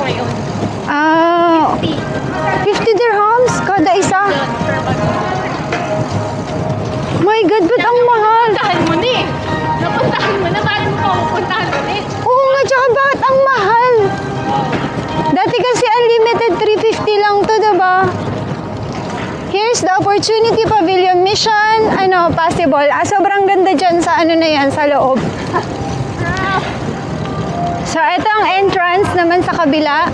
ngayon. 50 dirhams kada isa. My God, ba't ang mahal? Napuntahan mo na eh. Napuntahan mo na, paano mo pa pupuntahan ulit? Oo nga, tsaka bakit ang mahal? Dati kasi unlimited 350 lang to, diba? Here's the opportunity pavilion mission, possible. Sobrang ganda dyan sa na yan, sa loob. So, ito ang entrance naman sa kabila.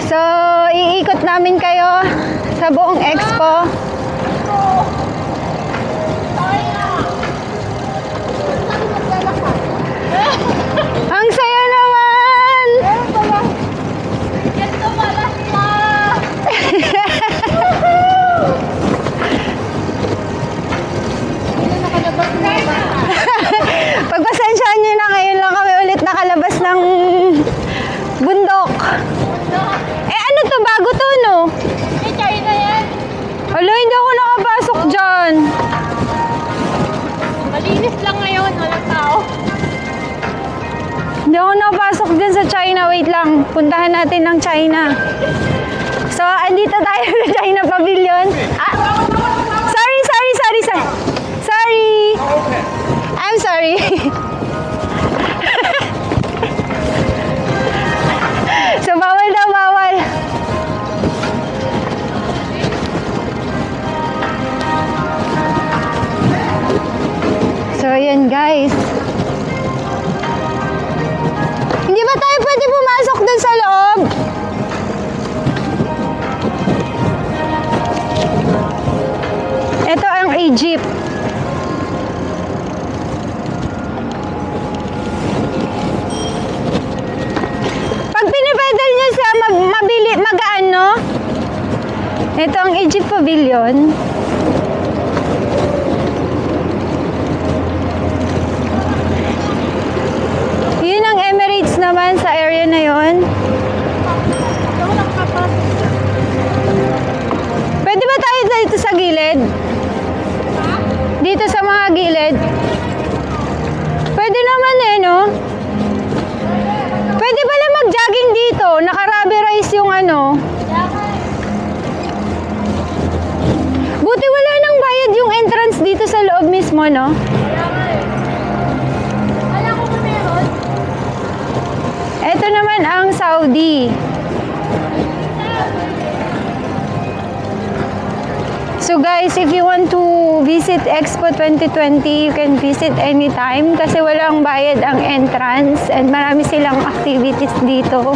So, iikot namin kayo sa buong expo. Ang saya naman! Pagpasensyahan nyo na, ngayon lang kami ulit nakalabas ng bundok. Ano to? Bago to, no? China yan. Hala, hindi ako nakapasok dyan. Malinis lang ngayon, walang tao. Hindi ako nakapasok dyan sa China. Wait lang, puntahan natin ng China. So, andito tayo sa China Pavilion. Sorry. Sorry. I'm sorry. So, bawal daw, bawal. So, ayan guys. Hindi ba tayo pwede pumasok dun sa loob? Ito ang Egypt. Pag pinipedal nyo siya, magaan, no? Ito ang Egypt Pavilion. Yun ang Emirates naman sa area na yun. Pwede ba tayo dito sa gilid? Dito sa mga gilid? Pwede naman no? Pwede pala mag-jogging dito. Naka-rubberized yung Buti wala nang bayad yung entrance dito sa loob mismo, no? Ito naman ang Saudi. So guys, if you want to visit Expo 2020, you can visit anytime kasi walang bayad ang entrance and marami silang activities dito.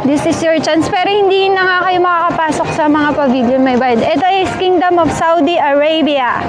This is your chance. Pero hindi na nga kayo makakapasok sa mga pavilion may bayad. Ito is Kingdom of Saudi Arabia.